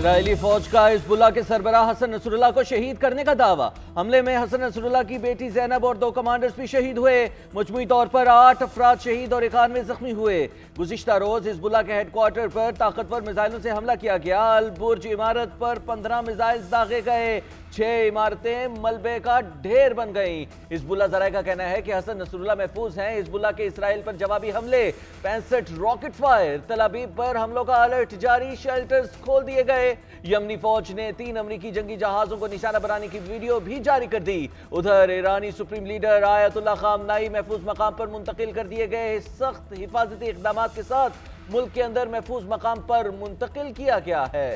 Israeli फौज का Hezbollah के सरबराह हसन नसरुल्लाह को शहीद करने का दावा। हमले में हसन नसरुल्लाह की बेटी ज़ैनब और 2 कमांडर्स भी शहीद हुए। मजमूई तौर पर 8 अफराद शहीद और 91 जख्मी हुए। गुज़िश्ता रोज हिजबुल्लाह के हेडक्वार्टर पर ताकतवर मिसाइलों से हमला किया गया। अल बुर्ज इमारत पर 15 मिसाइल दागे गए। 6 इमारतें मलबे का ढेर बन गईं। हिजबुल्लाह ज़राए का कहना है कि हसन नसरुल्लाह महफूज हैं। हिजबुल्लाह के इसराइल पर जवाबी हमले, 65 रॉकेट फायर, तल अबीब पर हमलों का अलर्ट जारी, शेल्टर्स खोल दिए गए। यमनी फौज ने 3 अमरीकी जंगी जहाजों को निशाना बनाने की वीडियो भी जारी कर दी। उधर ईरानी सुप्रीम लीडर आयतुल्लाह खामनाई महफूज मकाम पर मुंतकिल कर दिए गए। सख्त हिफाजती इक़दाम के साथ मुल्क के अंदर महफूज मकाम पर मुंतकिल किया गया है।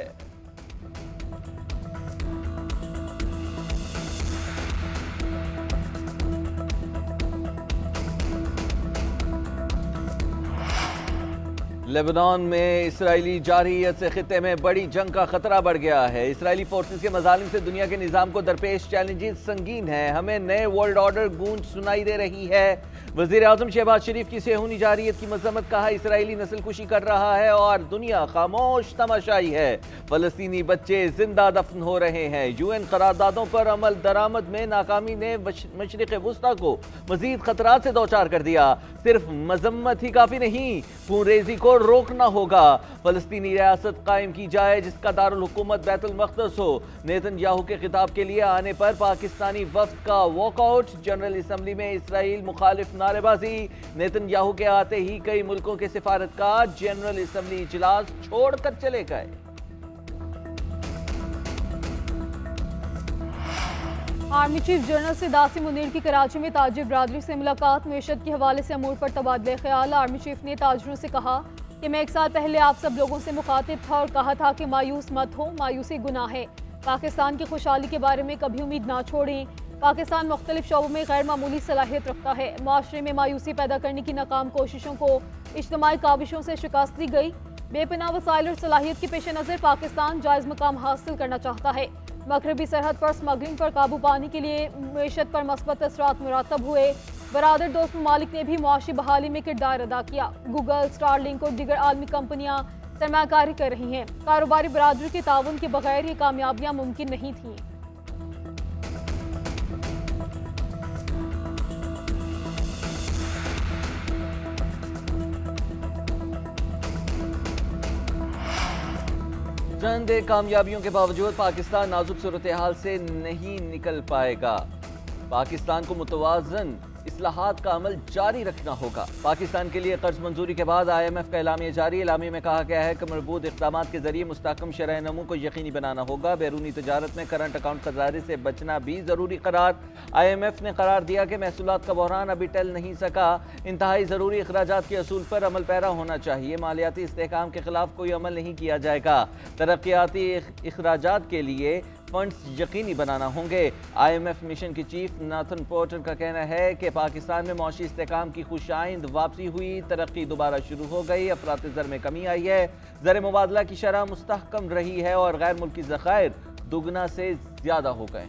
लेबनान में इसराइली जारहियत से खित्ते में बड़ी जंग का खतरा बढ़ गया है। इसराइली फोर्सेस के मजालिम से दुनिया के निज़ाम को दरपेश चैलेंजेस संगीन हैं। हमें नए वर्ल्ड ऑर्डर गूंज सुनाई दे रही है। वज़ीर आज़म शहबाज शरीफ की सेहूनी जारहियत की मजम्मत, कहा इसराइली नस्लकुशी कर रहा है और दुनिया खामोश तमाशाई है। फ़लस्तीनी बच्चे जिंदा दफन हो रहे हैं। UN करारदादों पर अमल दरामद में नाकामी ने मशरिक़ वुस्ता को मजीद खतरात से दौचार कर दिया। सिर्फ मजम्मत ही काफ़ी नहीं, खूनरेज़ी को रोकना होगा। फ़लस्तीनी रियासत कायम की जाए जिसका दारुल हुकूमत बैतुल मक़दस हो। नेतन्याहू के खिताब के लिए आने पर पाकिस्तानी वफ़द का वॉकआउट। जनरल असम्बली में इसराइल मुखालिफ नारेबाजी। नेतन्याहू के आते ही कई मुल्कों के सिफारतकार जनरल असम्बली इजलास छोड़कर चले गए। आर्मी चीफ जनरल सिदासी मुनीर की कराची में ताजिर बरादरी से मुलाकात। मैशत के हवाले से अमूर पर तबादले ख्याल। आर्मी चीफ ने ताजिरों से कहा कि मैं 1 साल पहले आप सब लोगों से मुखातिब था और कहा था कि मायूस मत हो, मायूसी गुनाह है। पाकिस्तान की खुशहाली के बारे में कभी उम्मीद ना छोड़ें। पाकिस्तान मुख्तलिफ शोबों में गैर मामूली सलाहियत रखता है। माशरे में मायूसी पैदा करने की नाकाम कोशिशों को इज्तिमाई काविशों से शिकस्त दी गई। बेपनाह वसाइल और सलाहियत के पेश नज़र पाकिस्तान जायज़ मुकाम हासिल करना चाहता है। मगरबी सरहद पर स्मगलिंग पर काबू पाने के लिए मैशत पर मस्बत असरात मुरातब हुए। बरादर दोस्त ममालिक ने भी मुआशी बहाली में किरदार अदा किया। गूगल, स्टारलिंक और दीगर आलमी कंपनियां सरमायाकारी कर रही हैं। कारोबारी बरादरी के ताउन के बगैर ये कामयाबियां मुमकिन नहीं थीं। चंद कामयाबियों के बावजूद पाकिस्तान नाजुक सूरत हाल से नहीं निकल पाएगा। पाकिस्तान को मुतवाज़न इस्लाहात का अमल जारी रखना होगा। पाकिस्तान के लिए कर्ज मंजूरी के बाद IMF का एलामिया जारी। एलामिया में कहा गया है कि मरबूत इक़दाम के जरिए मुस्तहकम शरह नमू को यकीनी बनाना होगा। बैरूनी तजारत में करंट अकाउंट खजाने से बचना भी ज़रूरी करार। IMF ने करार दिया कि महसूलात का बहरान अभी टल नहीं सका। इंतहाई ज़रूरी अखराजात के असूल पर अमल पैरा होना चाहिए। मालियाती इस्तेहकाम के खिलाफ कोई अमल नहीं किया जाएगा। तरक्याती अखराजात के लिए फंड्स यकीनी बनाना होंगे। IMF मिशन के चीफ नाथन पोर्टर का कहना है कि पाकिस्तान में मौशी इस्तेहकाम की खुशाइंद वापसी हुई, तरक्की दोबारा शुरू हो गई। अफरात ज़र में कमी आई है। ज़र मुबादला की शरह मुस्तहकम रही है और गैर मुल्की ज़खायर दुगना से ज़्यादा हो गए।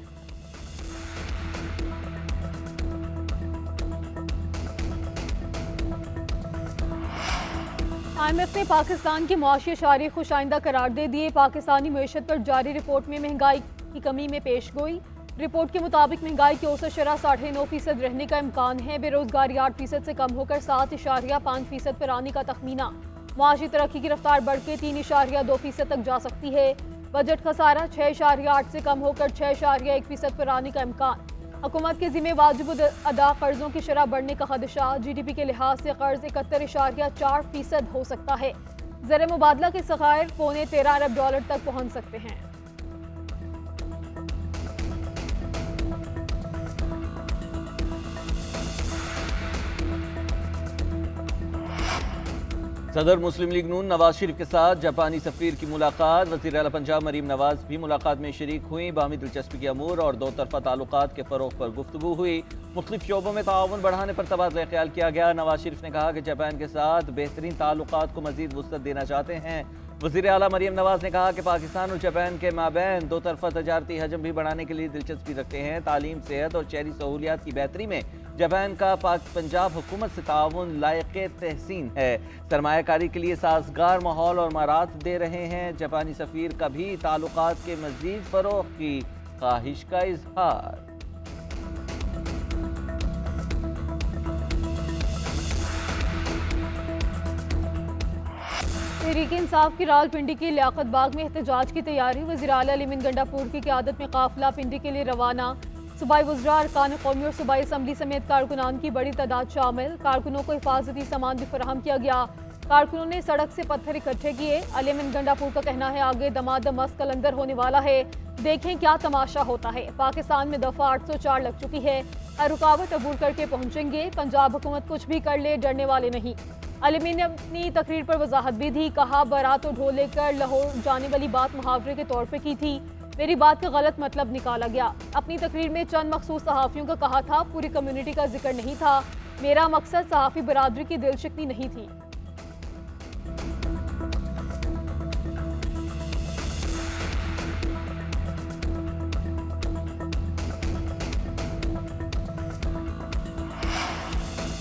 IMF ने पाकिस्तान की मुआशी इशारे खुशाइंदा करार दे दिए। पाकिस्तानी मईशत पर जारी रिपोर्ट में महंगाई की कमी में पेश गोई। रिपोर्ट के मुताबिक महंगाई की औसत शरह 9.5% रहने का इम्कान है। बेरोजगारी 8% से कम होकर 7.5% पर आने का तखमीना। मुआशी तरक्की की रफ्तार बढ़ के 3.2% तक जा सकती है। बजट खसारा 6.8 से कम होकर 6.1% पर आने का इम्कान। हुकूमत के जिम्मे वाजिब अदा कर्जों की शरह बढ़ने का खदशा। GDP के लिहाज से कर्ज 71.4% हो सकता है। ज़र मुबादला के ज़खायर $13 अरब तक पहुँच सकते हैं। सदर मुस्लिम लीग नून नवाज शरीफ के साथ जापानी सफीर की मुलाकात। वज़ीर आला पंजाब मरीम नवाज भी मुलाकात में शरीक हुई। बाहमी दिलचस्पी के अमूर और 2 तरफ़ा ताल्लुकात के फ़रोग़ पर गुफ्तगू हुई। मुख्तलिफ शोबों में ताउन बढ़ाने पर तबादला ख्याल किया गया। नवाज शरीफ ने कहा कि जापान के साथ बेहतरीन ताल्लुकात को मज़ीद वुसअत देना चाहते हैं। वज़ीर आला मरियम नवाज ने कहा कि पाकिस्तान और जापान के माबैन दो तरफा तजारती हजम भी बढ़ाने के लिए दिलचस्पी रखते हैं। तालीम, सेहत और शहरी सहूलियात की बेहतरी में जापान का पंजाब हुकूमत से ताउन लायक़े तहसीन है। सरमायाकारी के लिए साजगार माहौल और मरात दे रहे हैं। जापानी सफ़ीर का भी ताल्लुकात के मज़ीद फ़रोग़ की ख्वाहिश का इजहार। तहरीक इंसाफ की रावलपिंडी की लियाकत बाग में एहतजाज की तैयारी। वज़ीर आला अलीमीन गंडापुर की क़यादत में काफिला पिंडी के लिए रवाना। सूबाई वज़रा, अरकान कौमी और सूबाई असम्बली समेत कारकुनान की बड़ी तादाद शामिल। कारकुनों को हिफाजती सामान भी फराहम किया गया। कारकुनों ने सड़क से पत्थर इकट्ठे किए। अलीमीन गंडापुर का कहना है आगे दमादम मस्त कलंदर होने वाला है, देखें क्या तमाशा होता है। पाकिस्तान में दफ़ा 804 लग चुकी है, हर रुकावट अबूर करके पहुंचेंगे। पंजाब हुकूमत कुछ भी कर ले, डरने वाले नहीं। अलीमीन ने अपनी तकरीर पर वजाहत भी दी। कहा, बारात और ढोल लेकर लाहौर जाने वाली बात मुहावरे के तौर पर की थी, मेरी बात का गलत मतलब निकाला गया। अपनी तकरीर में चंद मखसूस सहाफ़ियों का कहा था, पूरी कम्युनिटी का जिक्र नहीं था। मेरा मकसद सहाफ़ी बरादरी की दिलशिकनी नहीं थी।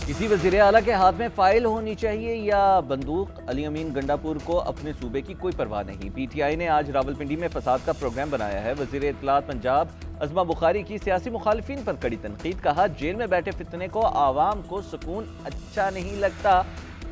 किसी वज़ीर आला के हाथ में फाइल होनी चाहिए या बंदूक, अली अमीन गंडापुर को अपने सूबे की कोई परवाह नहीं। PTI ने आज रावलपिंडी में फसाद का प्रोग्राम बनाया है। वज़ीर इत्तलात पंजाब अज़मा बुखारी की सियासी मुखालिफिन पर कड़ी तनकीद। कहा, जेल में बैठे फितने को आवाम को सुकून अच्छा नहीं लगता,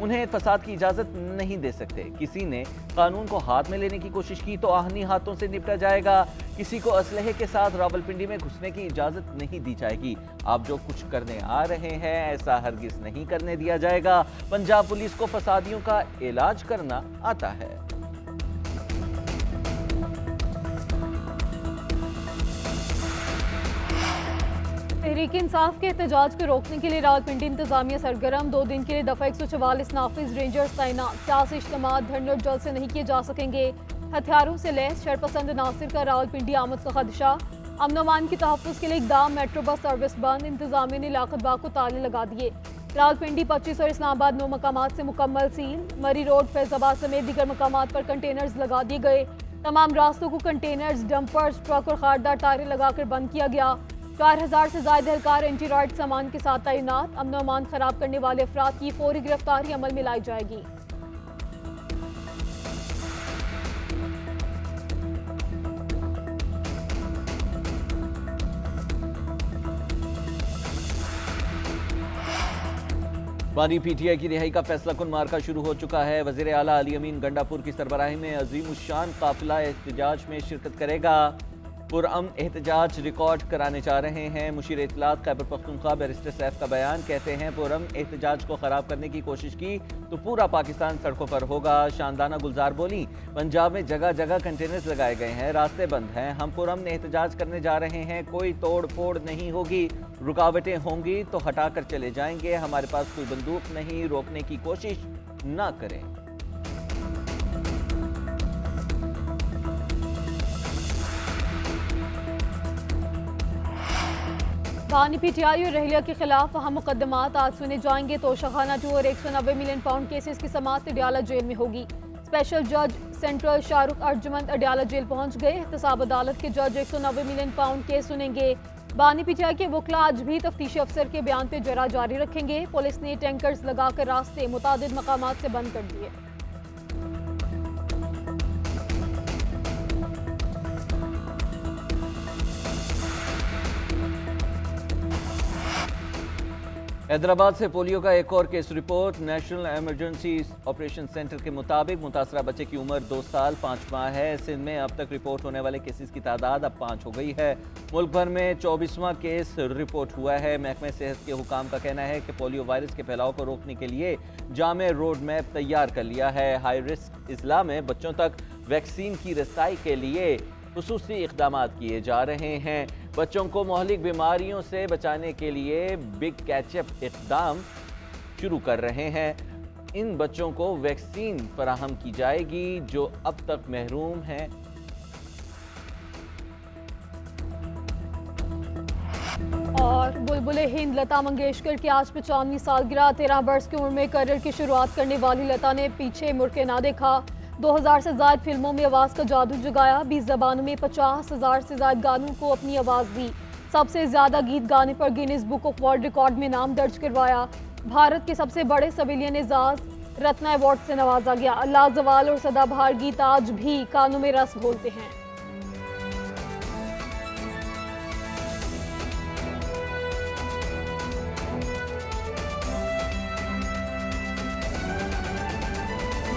उन्हें फसाद की इजाज़त नहीं दे सकते। किसी ने कानून को हाथ में लेने की कोशिश की तो आहनी हाथों से निपटा जाएगा। किसी को असलहे के साथ रावलपिंडी में घुसने की इजाज़त नहीं दी जाएगी। आप जो कुछ करने आ रहे हैं ऐसा हरगिज़ नहीं करने दिया जाएगा। पंजाब पुलिस को फसादियों का इलाज करना आता है। तहरीक इंसाफ के एहतजाज को रोकने के लिए रावलपिंडी इंतजामिया सरगर्म। 2 दिन के लिए दफ़ा 144 नाफिज रेंजर्स तैनात। सियासी इज्तिमा धरने और जलसे नहीं किए जा सकेंगे। हथियारों से लैस शरपसंद नासिर का रावलपिंडी आमद का खदशा। अमन अमान की तहफ़्फ़ुज़ के लिए इक़दाम। मेट्रो बस सर्विस बंद। इंतजामिया ने लियाकत बाग को ताले लगा दिए। रावलपिंडी 25 और इस्लामाबाद 9 मकामात से मुकम्मल सील। मरी रोड, फैज़ाबाद समेत दीगर मकामात पर कंटेनर्स लगा दिए गए। तमाम रास्तों को कंटेनर्स, डंपर्स, ट्रक और खारदार टायरें लगाकर बंद किया गया। 4000 से ज्यादा एहलकार एंटी राइड सामान के साथ तैनात। अमन अमान खराब करने वाले अफराद की फौरी गिरफ्तारी अमल में लाई जाएगी। बानी PTI की रिहाई का फैसला कुन मार्का शुरू हो चुका है। वज़ीर आला अली अमीन गंडापुर की सरबराही में अजीम उश्शान काफिला एहतजाज में शिरकत करेगा। पुरअमन एहतजाज रिकॉर्ड कराने जा रहे हैं। मुशीर इत्तलात खैबर पख्तूनख्वा बैरिस्टर सैफ का बयान। कहते हैं, पुरअमन एहतजाज को ख़राब करने की कोशिश की तो पूरा पाकिस्तान सड़कों पर होगा। शानदाना गुलजार बोली, पंजाब में जगह जगह कंटेनर्स लगाए गए हैं, रास्ते बंद हैं। हम पुरअमन एहतजाज करने जा रहे हैं, कोई तोड़ फोड़ नहीं होगी। रुकावटें होंगी तो हटा कर चले जाएंगे। हमारे पास कोई बंदूक नहीं, रोकने की कोशिश ना करें। बानी PTI और रहलिया के खिलाफ अहम मुकदमात आज सुने जाएंगे। तोशाखाना 2 और 190 मिलियन पाउंड केसेस की समाअत अडियाला जेल में होगी। स्पेशल जज सेंट्रल शाहरुख अर्जुमंद अडियाला जेल पहुंच गए। एहतसाब अदालत के जज 190 मिलियन पाउंड केस सुनेंगे। बानी PTI के वकला आज भी तफ्तीशी अफसर के बयान पे जरा जारी रखेंगे। पुलिस ने टैंकर्स लगाकर रास्ते मुतादिद मकामात से बंद कर दिए। हैदराबाद से पोलियो का एक और case report. National emergency operation centre के मुताबिक मुतासरा बच्चे की उम्र 2 साल 5 माह है। सिंध में अब तक रिपोर्ट होने वाले केसेस की तादाद अब 5 हो गई है। मुल्क भर में 24वां केस रिपोर्ट हुआ है। महकमे सेहत के हुकाम का कहना है कि पोलियो वायरस के फैलाव को रोकने के लिए जामे रोड मैप तैयार कर लिया है। हाई रिस्क अजला में बच्चों तक वैक्सीन की रसाई के लिए खुसूसी इक़दाम किए जा रहे हैं। बच्चों को मोहलिक बीमारियों से बचाने के लिए बिग कैचअप इक़दाम शुरू कर रहे हैं। इन बच्चों को वैक्सीन फराहम की जाएगी जो अब तक महरूम हैं। और बुलबुले हिंद लता मंगेशकर की आज 95वीं सालगिरह। 13 बरस की उम्र में करियर की शुरुआत करने वाली लता ने पीछे मुड़ के ना देखा। 2000 से ज्यादा फिल्मों में आवाज का जादू जगाया। 20 जबानों में 50,000 से ज्यादा गानों को अपनी आवाज दी। सबसे ज्यादा गीत गाने पर Guinness book of world record में नाम दर्ज करवाया। भारत के सबसे बड़े सिविलियन एजाज रत्ना अवार्ड से नवाजा गया। लाजवाल और सदाबहार गीत आज भी कानों में रस घोलते हैं।